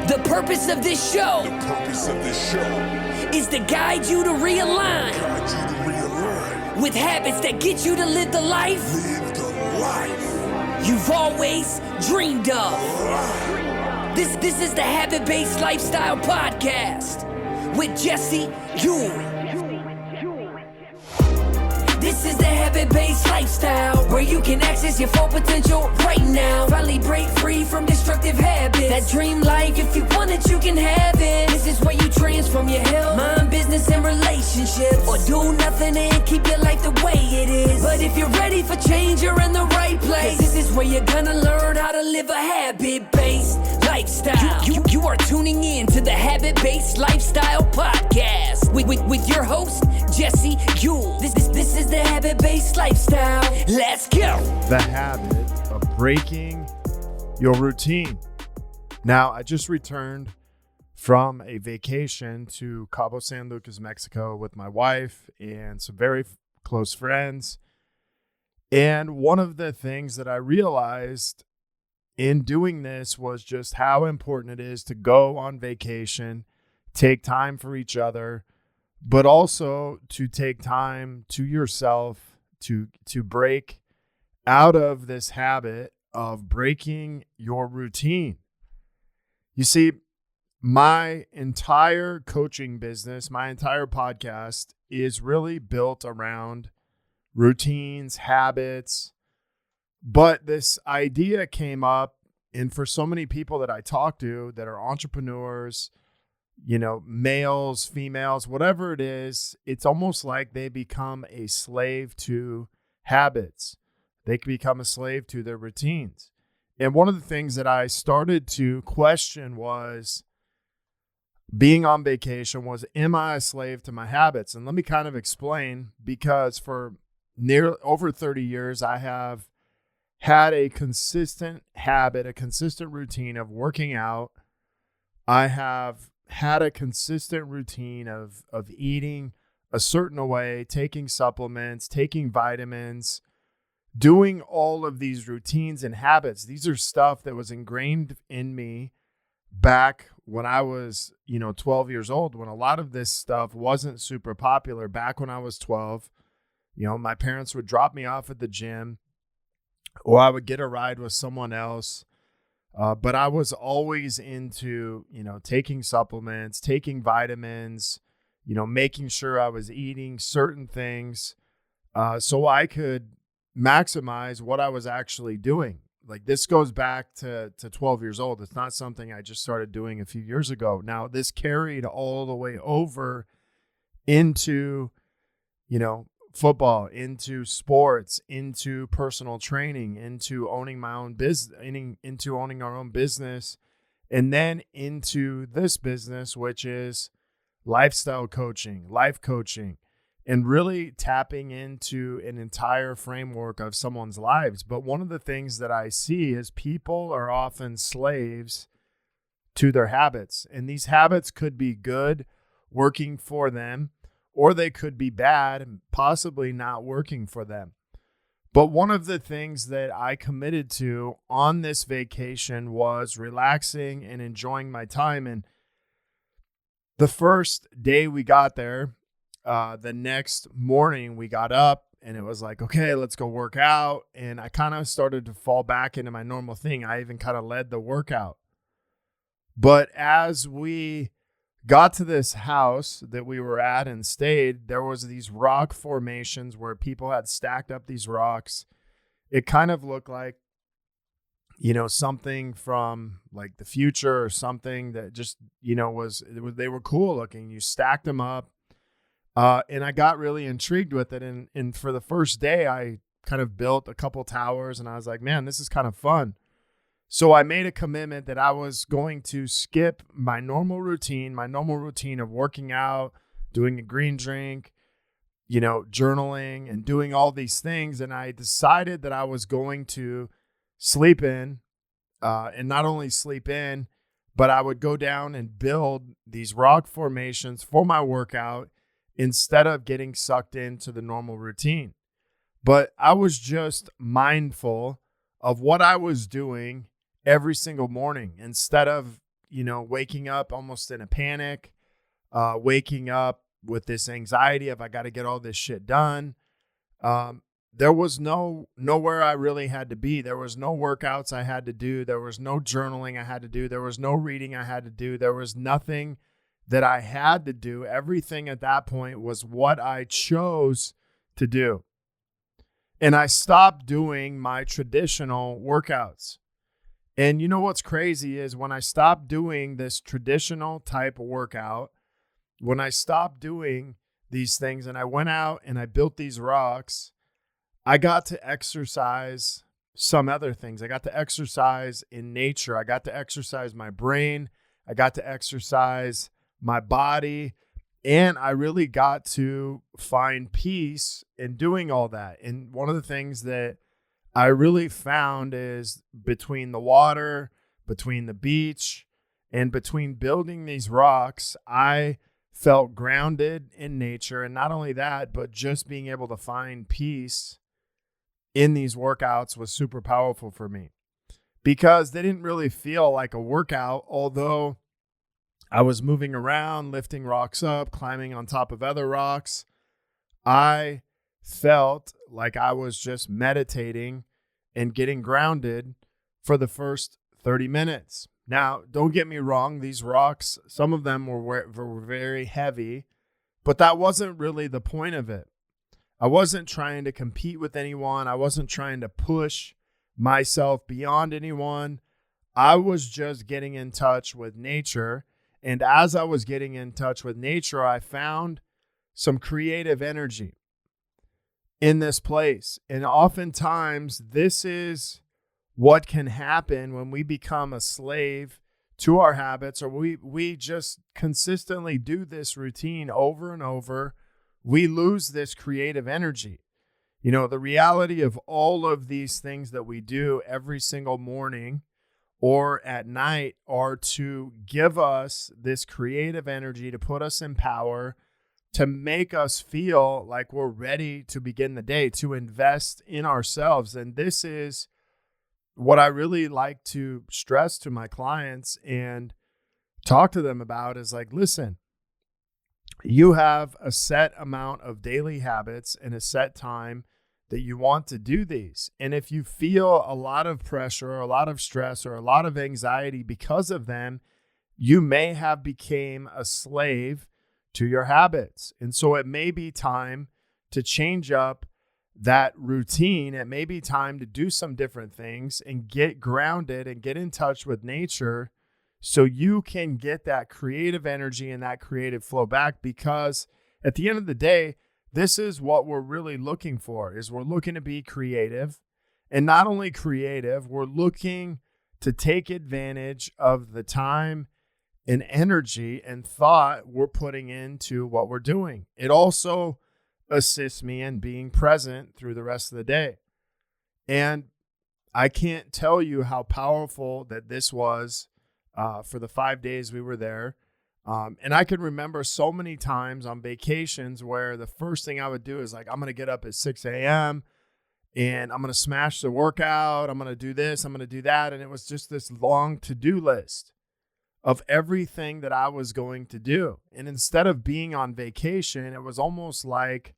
The purpose of this show is to guide you to realign with habits that get you to live the life you've always dreamed of. This is the Habit-Based Lifestyle Podcast with Jesse Ewing. This is the Habit-Based Lifestyle, where you can access your full potential right now. Finally break free from destructive habits. That dream life, if you want it, you can have it. This is where you transform your health, mind, business, and relationships. Or do nothing and keep your life the way it is. But if you're ready for change, you're in the right place. This is where you're gonna learn how to live a habit-based lifestyle. You are tuning in to the Habit-Based Lifestyle Podcast with your host, Jesse Ewing. This is the Habit-Based Lifestyle. Let's go. The habit of breaking your routine. Now, I just returned from a vacation to Cabo San Lucas, Mexico with my wife and some very close friends. And one of the things that I realized in doing this was just how important it is to go on vacation, take time for each other, but also to take time to yourself to break out of this habit of breaking your routine. You see, my entire coaching business, my entire podcast is really built around routines, habits. But this idea came up, and for so many people that I talk to that are entrepreneurs, males, females, whatever it is, it's almost like they become a slave to habits. They can become a slave to their routines. And one of the things that I started to question was being on vacation was, am I a slave to my habits? And let me kind of explain, because for over 30 years, I have had a consistent habit, a consistent routine of working out. I have had a consistent routine of eating a certain way, taking supplements, taking vitamins, doing all of these routines and habits. These are stuff that was ingrained in me back when I was, 12 years old, when a lot of this stuff wasn't super popular. Back when I was 12, my parents would drop me off at the gym, or I would get a ride with someone else. But I was always into, taking supplements, taking vitamins, making sure I was eating certain things so I could maximize what I was actually doing. Like, this goes back to 12 years old. It's not something I just started doing a few years ago. Now, this carried all the way over into, football, into sports, into personal training, into owning my own business, into owning our own business, and then into this business, which is lifestyle coaching, life coaching, and really tapping into an entire framework of someone's lives. But one of the things that I see is people are often slaves to their habits, and these habits could be good, working for them, or they could be bad and possibly not working for them. But one of the things that I committed to on this vacation was relaxing and enjoying my time. And the first day we got there, the next morning we got up and it was like, okay, let's go work out. And I kind of started to fall back into my normal thing. I even kind of led the workout. But as we got to this house that we were at and stayed, there was these rock formations where people had stacked up these rocks. It kind of looked like, something from like the future or something that just, they were cool looking. You stacked them up. And I got really intrigued with it. And for the first day, I kind of built a couple towers and I was like, man, this is kind of fun. So I made a commitment that I was going to skip my normal routine of working out, doing a green drink, journaling and doing all these things. And I decided that I was going to sleep in, and not only sleep in, but I would go down and build these rock formations for my workout instead of getting sucked into the normal routine. But I was just mindful of what I was doing every single morning instead of waking up almost in a panic, waking up with this anxiety of I got to get all this shit done. There was nowhere I really had to be. There was no workouts I had to do. There was no journaling I had to do. There was no reading I had to do. There was nothing that I had to do. Everything at that point was what I chose to do. And I stopped doing my traditional workouts. And you know what's crazy is when I stopped doing this traditional type of workout, when I stopped doing these things and I went out and I built these rocks, I got to exercise some other things. I got to exercise in nature. I got to exercise my brain. I got to exercise my body. And I really got to find peace in doing all that. And one of the things that I really found is between the water, between the beach, and between building these rocks, I felt grounded in nature. And not only that, but just being able to find peace in these workouts was super powerful for me because they didn't really feel like a workout, although I was moving around, lifting rocks up, climbing on top of other rocks. I felt like I was just meditating and getting grounded for the first 30 minutes. Now, don't get me wrong. These rocks, some of them were very heavy, but that wasn't really the point of it. I wasn't trying to compete with anyone. I wasn't trying to push myself beyond anyone. I was just getting in touch with nature. And as I was getting in touch with nature, I found some creative energy in this place. And oftentimes, this is what can happen when we become a slave to our habits, or we just consistently do this routine over and over. We lose this creative energy. The reality of all of these things that we do every single morning or at night are to give us this creative energy, to put us in power, to make us feel like we're ready to begin the day, to invest in ourselves. And this is what I really like to stress to my clients and talk to them about is like, listen, you have a set amount of daily habits and a set time that you want to do these. And if you feel a lot of pressure or a lot of stress or a lot of anxiety because of them, you may have become a slave to your habits. And so it may be time to change up that routine. It may be time to do some different things and get grounded and get in touch with nature so you can get that creative energy and that creative flow back. Because at the end of the day, this is what we're really looking for, is we're looking to be creative. And not only creative, we're looking to take advantage of the time and energy and thought we're putting into what we're doing. It also assists me in being present through the rest of the day. And I can't tell you how powerful that this was for the 5 days we were there. And I can remember so many times on vacations where the first thing I would do is like, I'm going to get up at 6 a.m. and I'm going to smash the workout. I'm going to do this. I'm going to do that. And it was just this long to-do list of everything that I was going to do. And instead of being on vacation, it was almost like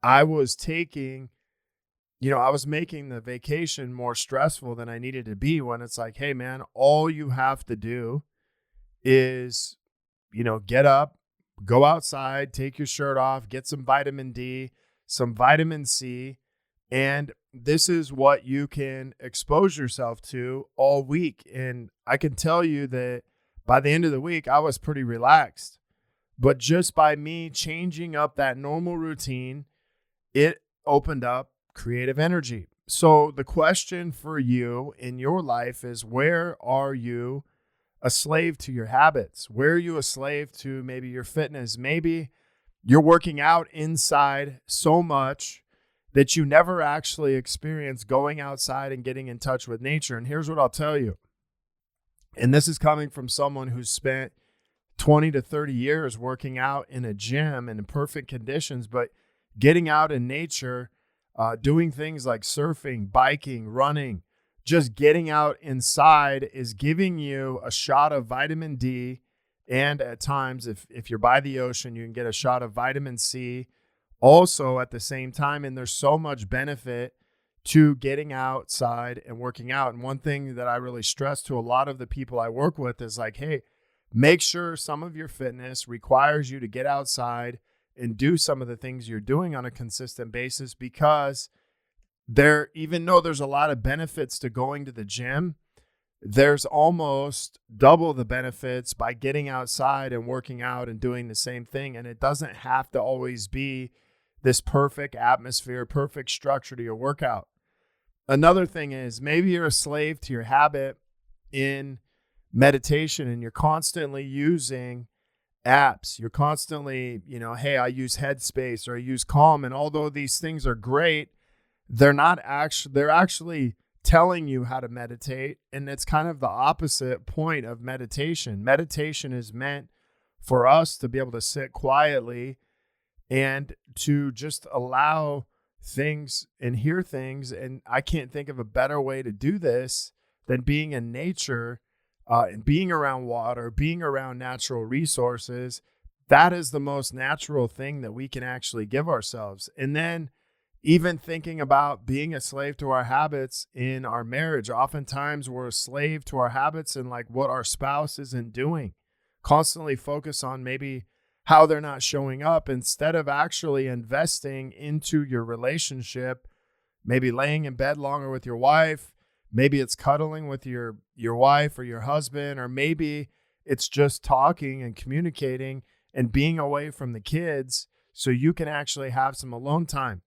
I was taking, I was making the vacation more stressful than I needed to be, when it's like, hey man, all you have to do is, get up, go outside, take your shirt off, get some vitamin D, some vitamin C. And this is what you can expose yourself to all week. And I can tell you that by the end of the week, I was pretty relaxed. But just by me changing up that normal routine, it opened up creative energy. So the question for you in your life is, where are you a slave to your habits? Where are you a slave to maybe your fitness? Maybe you're working out inside so much that you never actually experience going outside and getting in touch with nature. And here's what I'll tell you. And this is coming from someone who's spent 20 to 30 years working out in a gym and in perfect conditions, but getting out in nature, doing things like surfing, biking, running, just getting out inside is giving you a shot of vitamin D. And at times, if you're by the ocean, you can get a shot of vitamin C also at the same time. And there's so much benefit to getting outside and working out. And one thing that I really stress to a lot of the people I work with is like, hey, make sure some of your fitness requires you to get outside and do some of the things you're doing on a consistent basis, because even though there's a lot of benefits to going to the gym, there's almost double the benefits by getting outside and working out and doing the same thing. And it doesn't have to always be this perfect atmosphere, perfect structure to your workout. Another thing is maybe you're a slave to your habit in meditation and you're constantly using apps. You're constantly, hey, I use Headspace or I use Calm. And although these things are great, they're actually telling you how to meditate. And it's kind of the opposite point of meditation. Meditation is meant for us to be able to sit quietly and to just allow things and hear things. And I can't think of a better way to do this than being in nature and being around water, being around natural resources. That is the most natural thing that we can actually give ourselves. And then even thinking about being a slave to our habits in our marriage. Oftentimes we're a slave to our habits and like what our spouse isn't doing. Constantly focus on maybe how they're not showing up instead of actually investing into your relationship, maybe laying in bed longer with your wife. Maybe it's cuddling with your wife or your husband, or maybe it's just talking and communicating and being away from the kids so you can actually have some alone time.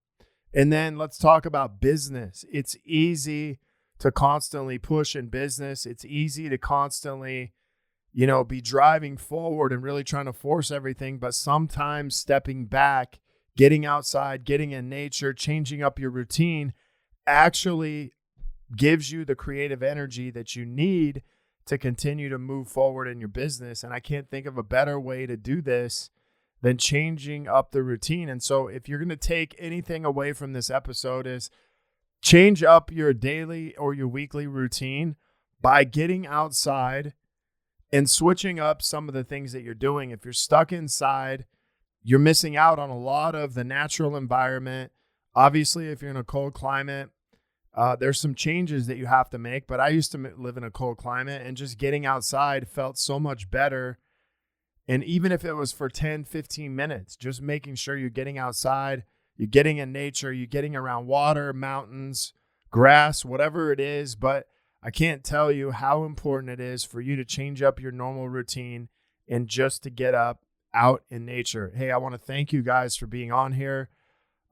And then let's talk about business. It's easy to constantly push in business. It's easy to constantly, be driving forward and really trying to force everything. But sometimes stepping back, getting outside, getting in nature, changing up your routine actually gives you the creative energy that you need to continue to move forward in your business. And I can't think of a better way to do this than changing up the routine. And so if you're going to take anything away from this episode, is change up your daily or your weekly routine by getting outside and switching up some of the things that you're doing. If you're stuck inside, you're missing out on a lot of the natural environment. Obviously, if you're in a cold climate, there's some changes that you have to make. But I used to live in a cold climate, and just getting outside felt so much better. And even if it was for 10, 15 minutes, just making sure you're getting outside, you're getting in nature, you're getting around water, mountains, grass, whatever it is. But I can't tell you how important it is for you to change up your normal routine and just to get up out in nature. Hey, I want to thank you guys for being on here.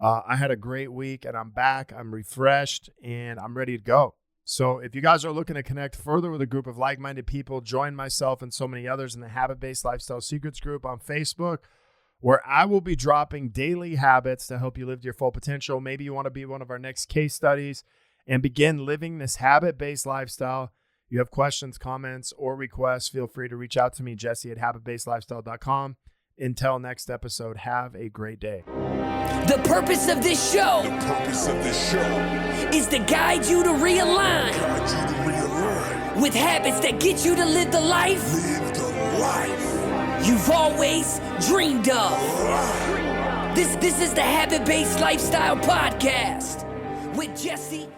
I had a great week and I'm back. I'm refreshed and I'm ready to go. So if you guys are looking to connect further with a group of like-minded people, join myself and so many others in the Habit-Based Lifestyle Secrets group on Facebook, where I will be dropping daily habits to help you live to your full potential. Maybe you want to be one of our next case studies and begin living this habit-based lifestyle. You have questions, comments, or requests, feel free to reach out to me, Jesse@habitbasedlifestyle.com. Until next episode, have a great day. The purpose of this show is to guide you to realign with habits that get you to live the life you've always dreamed of. This is the Habit-Based Lifestyle Podcast with Jesse